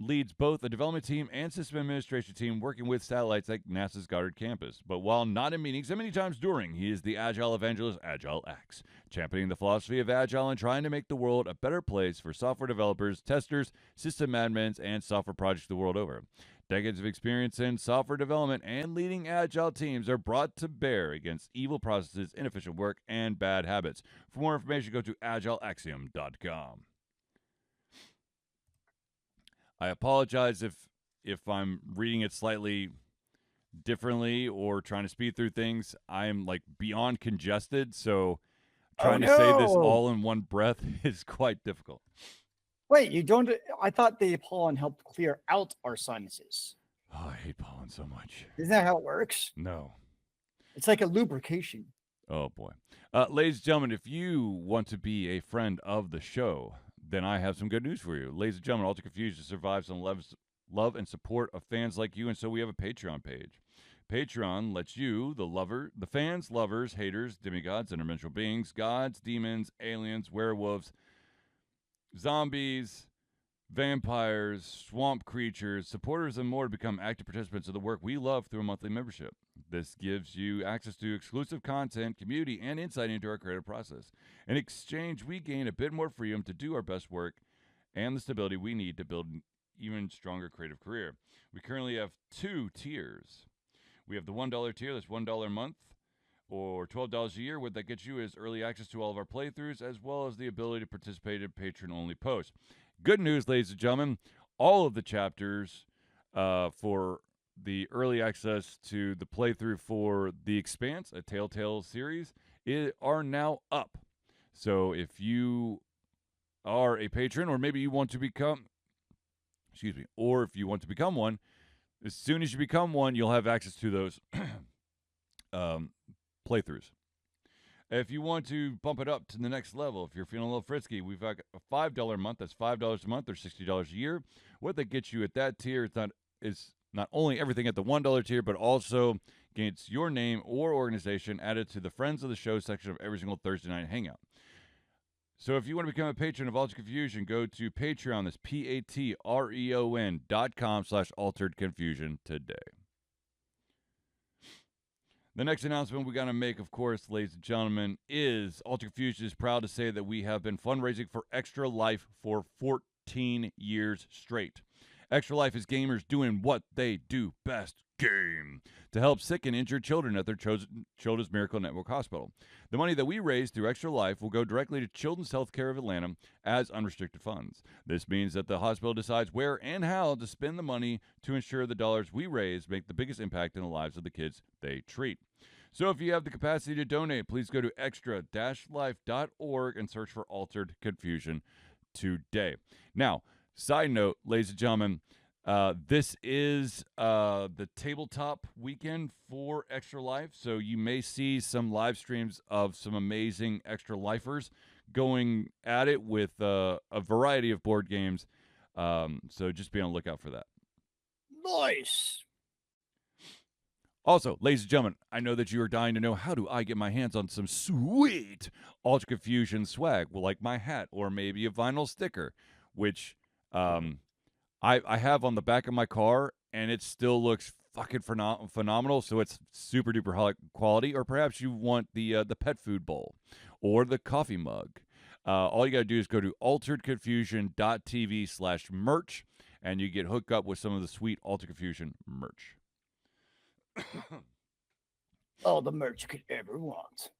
S1: leads both a development team and system administration team working with satellites like NASA's Goddard campus. But while not in meetings and many times during, he is the Agile evangelist, Agile Axe, championing the philosophy of Agile and trying to make the world a better place for software developers, testers, system admins, and software projects the world over. Decades of experience in software development and leading Agile teams are brought to bear against evil processes, inefficient work, and bad habits. For more information, go to agileaxiom.com. I apologize if I'm reading it slightly differently or trying to speed through things. I'm like beyond congested, so trying to say this all in one breath is quite difficult.
S2: Wait, you don't? I thought the pollen helped clear out our sinuses.
S1: Oh, I hate pollen so much.
S2: Isn't that how it works?
S1: No.
S2: It's like a lubrication.
S1: Oh, boy. Ladies and gentlemen, if you want to be a friend of the show, then I have some good news for you. Ladies and gentlemen, Alter Confusion survives on love and support of fans like you, and so we have a Patreon page. Patreon lets you, the fans, lovers, haters, demigods, interdimensional beings, gods, demons, aliens, werewolves, zombies, vampires, swamp creatures, supporters, and more to become active participants of the work we love through a monthly membership. This gives you access to exclusive content, community, and insight into our creative process. In exchange, we gain a bit more freedom to do our best work and the stability we need to build an even stronger creative career. We currently have 2 tiers. We have the $1 tier, that's $1 a month, or $12 a year. What that gets you is early access to all of our playthroughs, as well as the ability to participate in patron-only posts. Good news, ladies and gentlemen, all of the chapters for the early access to the playthrough for The Expanse, a Telltale series, are now up. So if you are a patron, or maybe you want to become, or if you want to become one, as soon as you become one, you'll have access to those playthroughs. If you want to bump it up to the next level, if you're feeling a little frisky, we've got a $5 a month. That's $5 a month or $60 a year. What that gets you at that tier is not only everything at the $1 tier, but also gets your name or organization added to the Friends of the Show section of every single Thursday night hangout. So if you want to become a patron of Altered Confusion, go to Patreon. That's patreon.com/alteredconfusion today. The next announcement we got to make, of course, ladies and gentlemen, is Altered Confusion is proud to say that we have been fundraising for Extra Life for 14 years straight. Extra Life is gamers doing what they do best, game, to help sick and injured children at their Children's Miracle Network Hospital. The money that we raise through Extra Life will go directly to Children's Healthcare of Atlanta as unrestricted funds. This means that the hospital decides where and how to spend the money to ensure the dollars we raise make the biggest impact in the lives of the kids they treat. So if you have the capacity to donate, please go to extra-life.org and search for Altered Confusion today. Now, side note, ladies and gentlemen, this is the tabletop weekend for Extra Life, so you may see some live streams of some amazing Extra Lifers going at it with a variety of board games, so just be on the lookout for that.
S2: Nice.
S1: Also, ladies and gentlemen, I know that you are dying to know how do I get my hands on some sweet Altered Confusion swag, well, like my hat or maybe a vinyl sticker, which I have on the back of my car, and it still looks fucking phenomenal. So it's super duper high quality. Or perhaps you want the pet food bowl or the coffee mug. All you got to do is go to alteredconfusion.tv/merch, and you get hooked up with some of the sweet Altered Confusion merch.
S2: All the merch you could ever want.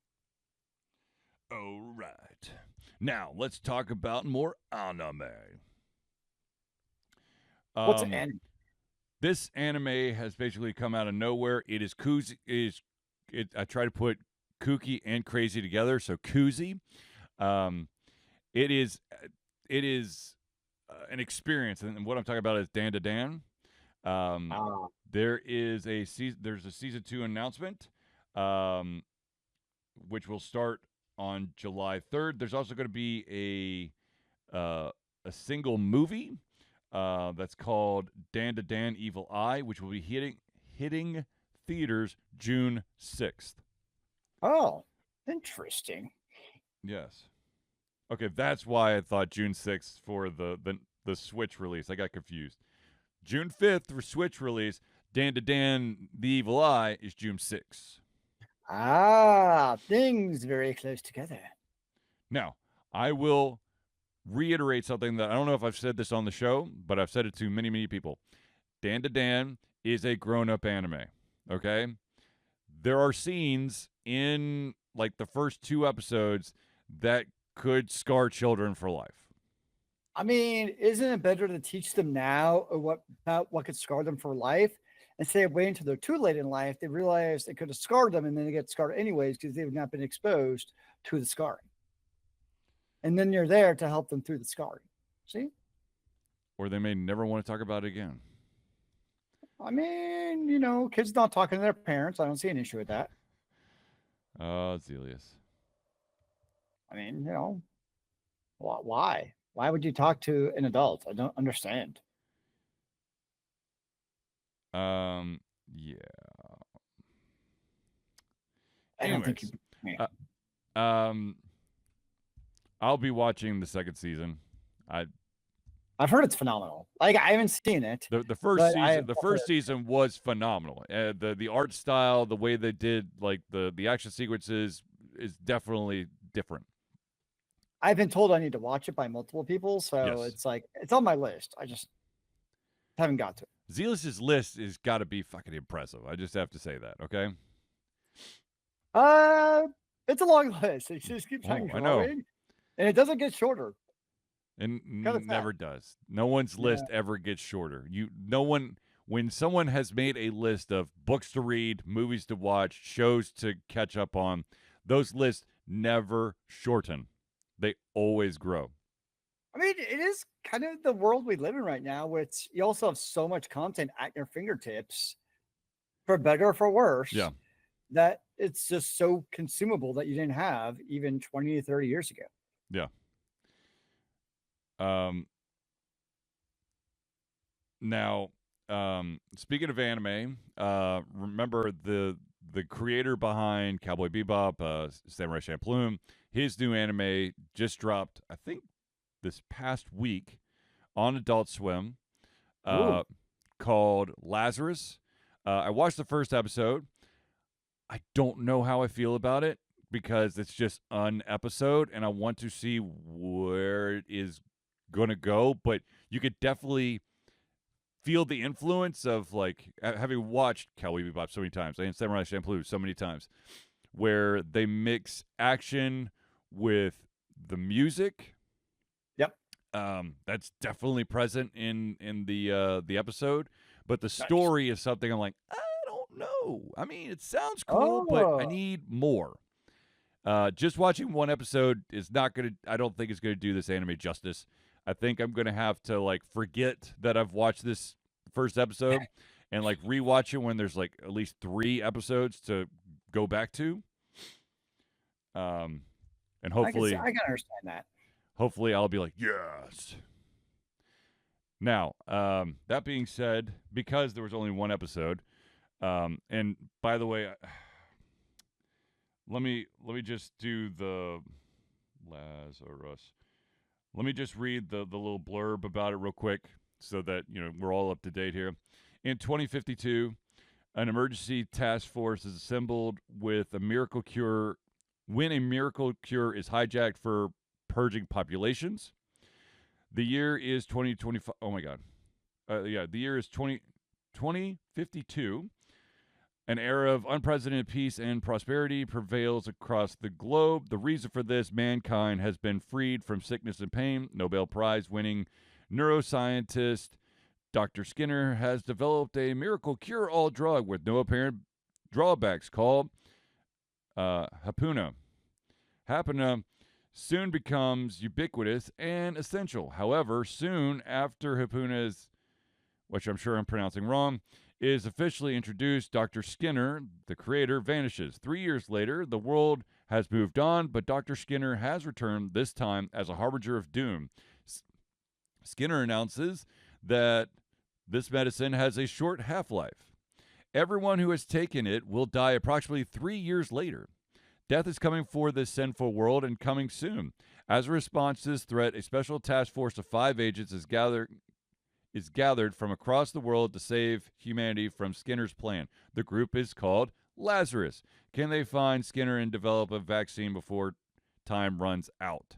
S1: All right. Now, let's talk about more anime.
S2: What's an anime?
S1: This anime has basically come out of nowhere. It is koozie. I try to put kooky and crazy together, so koozie. It is an experience, and what I'm talking about is Dan to Dan. There is there's a season 2 announcement, which will start on July 3rd. There's also going to be a single movie that's called Dan to Dan Evil Eye, which will be hitting theaters June 6th.
S2: Oh, interesting.
S1: Yes. Okay, that's why I thought June 6th for the Switch release. I got confused. June 5th for Switch release. Dan to Dan The Evil Eye is June 6th.
S2: Things very close together.
S1: Now, I will reiterate something that I don't know if I've said this on the show, but I've said it to many, many people. Dan to Dan is a grown-up anime, okay? There are scenes in, like, the first 2 episodes that could scar children for life.
S2: I mean, isn't it better to teach them now what could scar them for life instead of waiting until they're too late in life? They realize it could have scarred them, and then they get scarred anyways because they've not been exposed to the scarring. And then you're there to help them through the scarring. See?
S1: Or they may never want to talk about it again.
S2: I mean, kids not talking to their parents. I don't see an issue with that.
S1: Oh, Zealeus.
S2: I mean, why? Why would you talk to an adult? I don't understand.
S1: Yeah.
S2: I don't think
S1: I'll be watching the second season.
S2: I've heard it's phenomenal. Like, I haven't seen it.
S1: The first season was phenomenal. The art style, the way they did like the action sequences is definitely different.
S2: I've been told I need to watch it by multiple people, so
S1: Yes.
S2: it's like it's on my list. I just haven't got to it.
S1: Zealeus's list has got to be fucking impressive. I just have to say that, okay?
S2: It's a long list. It just keeps on growing, and it doesn't get shorter.
S1: And never does. No one's list ever gets shorter. When someone has made a list of books to read, movies to watch, shows to catch up on, those lists never shorten. They always grow.
S2: I mean, it is kind of the world we live in right now, which you also have so much content at your fingertips, for better or for worse.
S1: Yeah.
S2: That it's just so consumable that you didn't have even 20 to 30 years ago.
S1: Yeah. Now, speaking of anime, remember the creator behind Cowboy Bebop, Samurai Champloo, his new anime just dropped, I think, this past week on Adult Swim, called Lazarus. I watched the first episode. I don't know how I feel about it because it's just an episode, and I want to see where it is going to go, but you could definitely feel the influence of, like, having watched Cowboy Bebop so many times and Samurai Champloo so many times, where they mix action with the music.
S2: Yep.
S1: That's definitely present in the episode, but the story is something I'm like, I don't know. I mean, it sounds cool, but I need more. Just watching one episode is not going to, I don't think it's going to do this anime justice. I think I'm going to have to, like, forget that I've watched this first episode and, like, rewatch it when there's, like, at least 3 episodes to go back to. And hopefully
S2: I can understand that.
S1: Hopefully I'll be like, yes. Now, that being said, because there was only one episode, and by the way, let me just do the Lazarus. Let me just read the little blurb about it real quick so that, we're all up to date here. In 2052, an emergency task force is assembled with a miracle cure when a miracle cure is hijacked for purging populations. The year is 2025. Oh my God. The year is 2052. An era of unprecedented peace and prosperity prevails across the globe. The reason for this, mankind has been freed from sickness and pain. Nobel Prize winning neuroscientist Dr. Skinner has developed a miracle cure-all drug with no apparent drawbacks called Hapuna. Hapuna soon becomes ubiquitous and essential. However, soon after Hapuna's, which I'm sure I'm pronouncing wrong, is officially introduced, Dr. Skinner, the creator, vanishes. 3 years later, the world has moved on, but Dr. Skinner has returned, this time as a harbinger of doom. Skinner announces that this medicine has a short half-life. Everyone who has taken it will die approximately 3 years later. Death is coming for this sinful world and coming soon. As a response to this threat, a special task force of 5 agents is gathered from across the world to save humanity from Skinner's plan. The group is called Lazarus. Can they find Skinner and develop a vaccine before time runs out?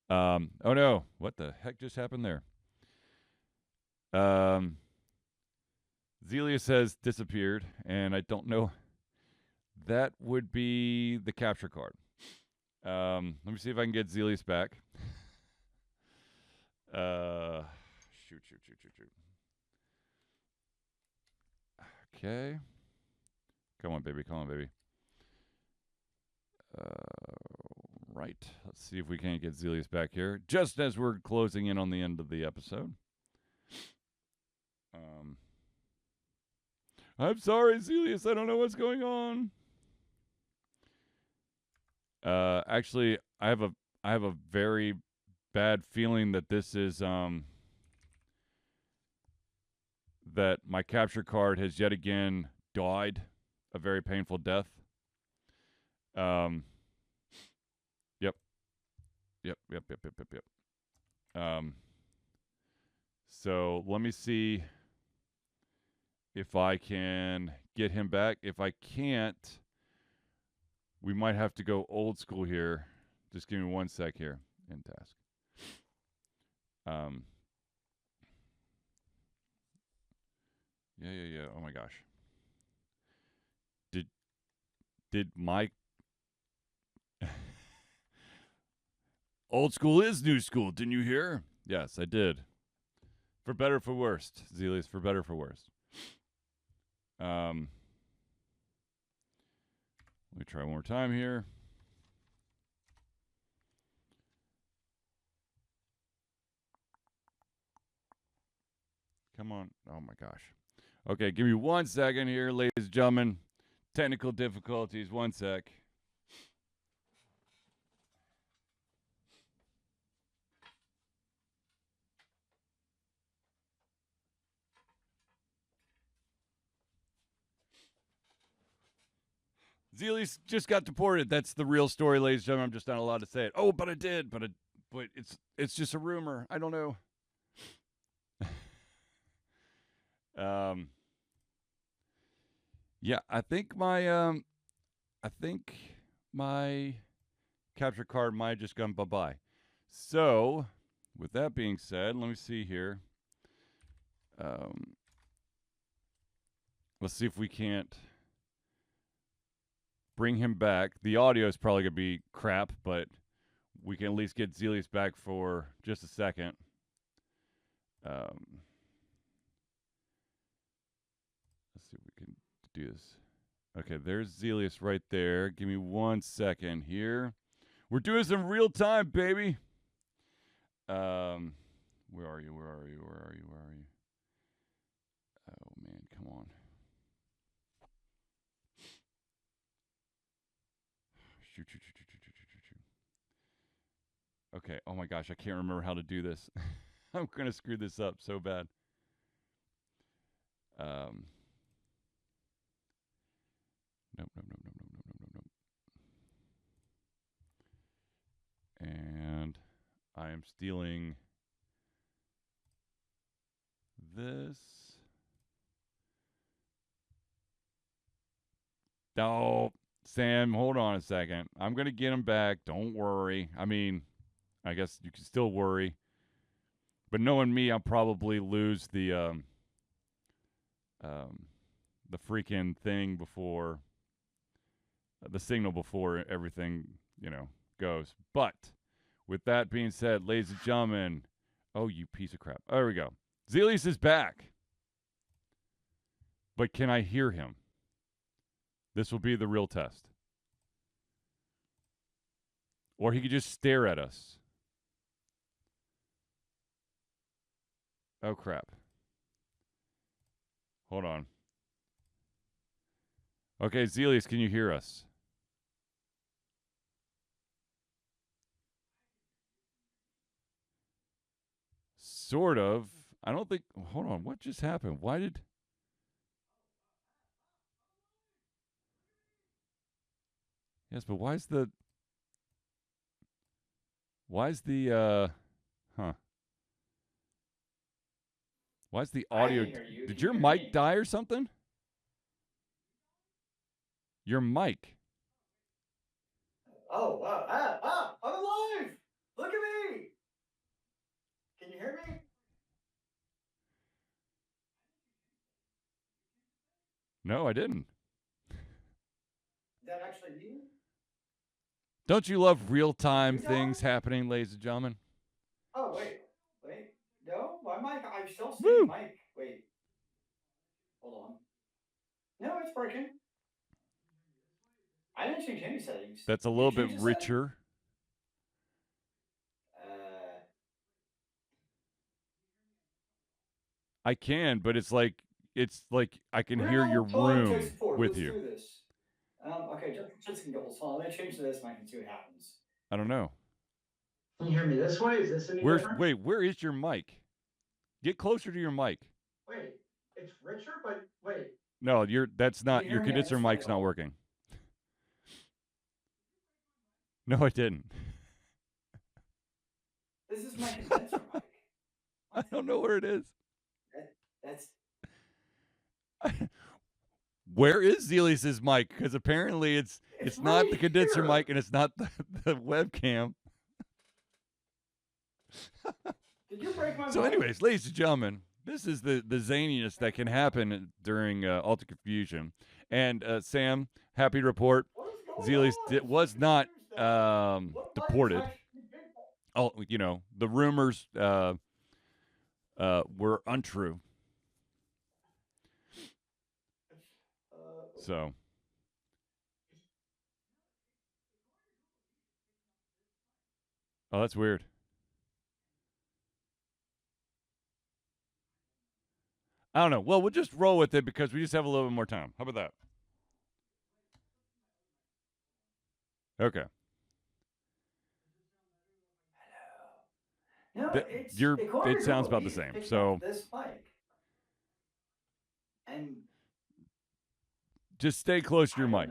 S1: Oh no, what the heck just happened there? Zealeus has disappeared, and I don't know. That would be the capture card. Let me see if I can get Zealeus back. Shoot. Okay. Come on, baby. Right. Let's see if we can't get Zealeus back here, just as we're closing in on the end of the episode. I'm sorry, Zealeus. I don't know what's going on. Actually, I have a very bad feeling that this is that my capture card has yet again died a very painful death. Yep. So let me see if I can get him back. If I can't, we might have to go old school here. Just give me 1 sec here. End task. Yeah. Oh my gosh. Did my old school is new school? Didn't you hear? Yes, I did. For better or for worse, Zealeus. For better or for worse. Let me try one more time here. Come on. Oh my gosh. Okay, give me 1 second here, ladies and gentlemen. Technical difficulties. 1 sec. Zealeus just got deported. That's the real story, ladies and gentlemen. I'm just not allowed to say it. Oh, but I did. But it's just a rumor. I don't know. Yeah, I think my capture card might have just gone bye-bye. So, with that being said, let me see here. Let's see if we can't bring him back. The audio is probably going to be crap, but we can at least get Zealeus back for just a second. Let's see if we can do this. Okay, there's Zealeus right there. Give me 1 second here. We're doing some real time, baby. Where are you? Oh, man, come on. Shoot. Okay, oh my gosh, I can't remember how to do this. I'm going to screw this up so bad. Nope. And I am stealing this. Oh, Sam, hold on a second. I'm going to get him back. Don't worry. I mean, I guess you can still worry. But knowing me, I'll probably lose the freaking thing before the signal before everything, goes. But with that being said, ladies and gentlemen, oh, you piece of crap. There we go. Zealeus is back. But can I hear him? This will be the real test. Or he could just stare at us. Oh, crap. Hold on. Okay, Zealeus, can you hear us? Sort of. I don't think... Hold on. What just happened? Why did... Yes, but why is the... Why is the... Huh. Why is the audio... Did your mic die or something? Your mic.
S2: Oh, wow. I'm alive. Look at me. Can you hear me?
S1: No, I didn't.
S2: Is that actually you?
S1: Don't you love real-time things happening, ladies and gentlemen?
S2: Oh, wait. No, my mic. I'm still seeing mic. Wait. Hold on. No, it's working. I didn't change any settings.
S1: That's a little bit richer. I can, but it's like I can hear your room with you.
S2: Let's do this. Okay, just can go. Hold on, let me change to this mic and see what happens.
S1: I don't know.
S2: Can you hear me this way? Is this any different?
S1: Wait, where is your mic? Get closer to your mic.
S2: Wait, it's richer, but wait.
S1: No, that's not your condenser mic's not working. No, I didn't.
S2: This is my condenser mic.
S1: I don't know where it is.
S2: That's.
S1: Where is Zealeus's mic? Because apparently it's not the condenser mic and it's not the webcam.
S2: Did you break my mic?
S1: So, anyways, ladies and gentlemen, this is the zaniness that can happen during Alter Confusion. And Sam, happy to report, Zealeus was not deported. Oh, the rumors were untrue. So. Oh, that's weird. I don't know. Well, we'll just roll with it because we just have a little bit more time. How about that? Okay.
S2: No,
S1: it sounds about the same. So
S2: this mic. And
S1: just stay close to your mic.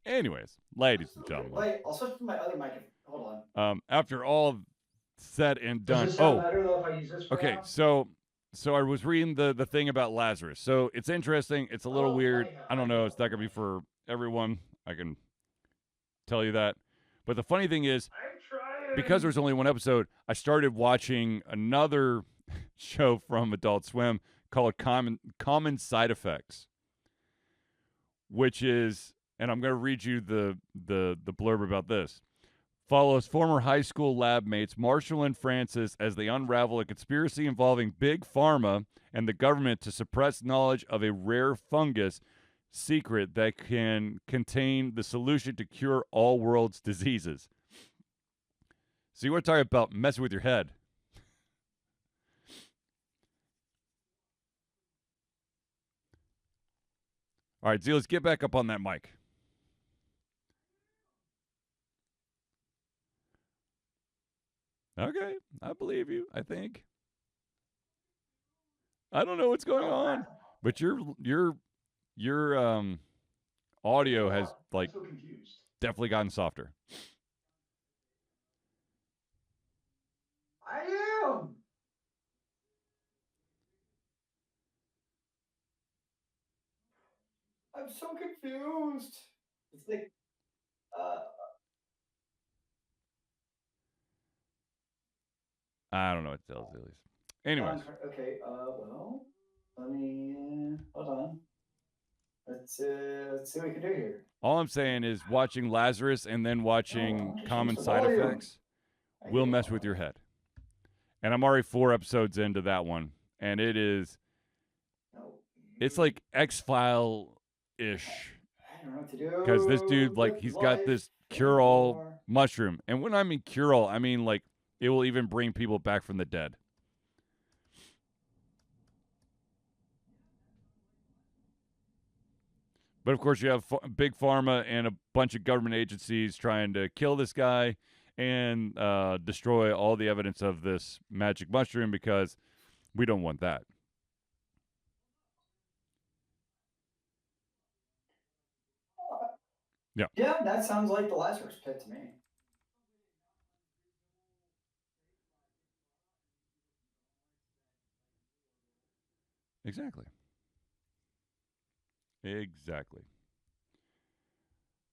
S1: Anyways, ladies and gentlemen.
S2: Wait, I'll switch to my other mic. Hold
S1: on. After all said and done.
S2: Does it sound better though if I use this for
S1: okay,
S2: now?
S1: so I was reading the thing about Lazarus. So it's interesting. It's a little weird. I don't know. It's not gonna be for everyone. I can tell you that. But the funny thing is, because there's only one episode, I started watching another show from Adult Swim called Common Side Effects, which is, and I'm going to read you the blurb about this. Follows former high school lab mates Marshall and Francis as they unravel a conspiracy involving Big Pharma and the government to suppress knowledge of a rare fungus secret that can contain the solution to cure all world's diseases. So you want to talk about messing with your head. All right, Zealeus, get back up on that mic. Okay, I believe you, I think. I don't know what's going on, but your audio has definitely gotten softer.
S2: I am. I'm so confused. It's like,
S1: I don't know what to tell Zealeus. Anyways.
S2: Okay, well, let me, hold on. Let's see what we can do here.
S1: All I'm saying is watching Lazarus and then watching Common Side Effects will mess with your head. And I'm already 4 episodes into that one. And it's like X-File-ish.
S2: I don't know what to
S1: Because this dude,
S2: do
S1: like,
S2: with
S1: he's got
S2: life
S1: this cure-all
S2: anymore.
S1: mushroom. And when I mean cure-all, I mean, like, it will even bring people back from the dead. But of course, you have big pharma and a bunch of government agencies trying to kill this guy and destroy all the evidence of this magic mushroom because we don't want that. Yeah.
S2: Yeah, that sounds like the Lazarus Pit to me.
S1: Exactly. Exactly.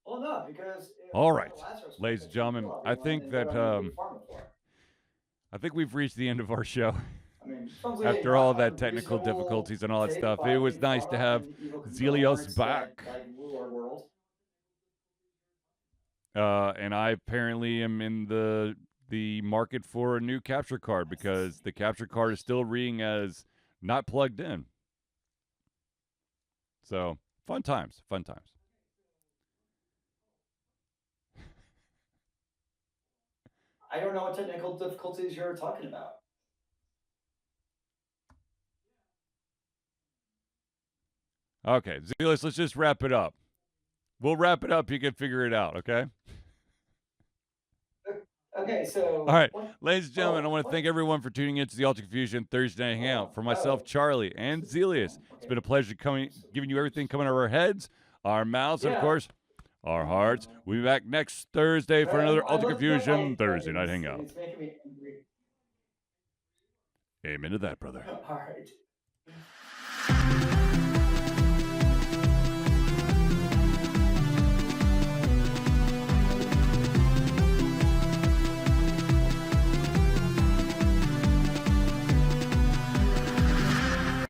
S2: Well, no, because
S1: All
S2: like
S1: right,
S2: the Lazarus Pit
S1: ladies and
S2: that you
S1: gentlemen,
S2: kill
S1: I
S2: everyone
S1: think
S2: and they
S1: that
S2: don't need big pharma for.
S1: I think we've reached the end of our show.
S2: I mean, sounds like
S1: After all that technical
S2: reasonable
S1: difficulties and all that
S2: take
S1: stuff, it
S2: by
S1: was
S2: big
S1: nice to
S2: pharma
S1: have
S2: and evil
S1: Zealeus
S2: conglomerates that
S1: back.
S2: like rule our world.
S1: And I apparently am in the market for a new capture card because the capture card is still reading as not plugged in. So fun times.
S2: I don't know what technical difficulties you're talking about.
S1: Okay, Zealeus, let's just wrap it up. We'll wrap it up. You can figure it out, okay?
S2: Okay, so
S1: all right, ladies and gentlemen, I want to thank everyone for tuning in to the Ultra Confusion Thursday Night Hangout. For myself, Charlie, and Zealeus, it's been a pleasure giving you everything coming out of our heads, our mouths, and of course, our hearts. We'll be back next Thursday for another Ultra Confusion Thursday Night Hangout.
S2: It's making me angry.
S1: Amen to that, brother.
S2: All right.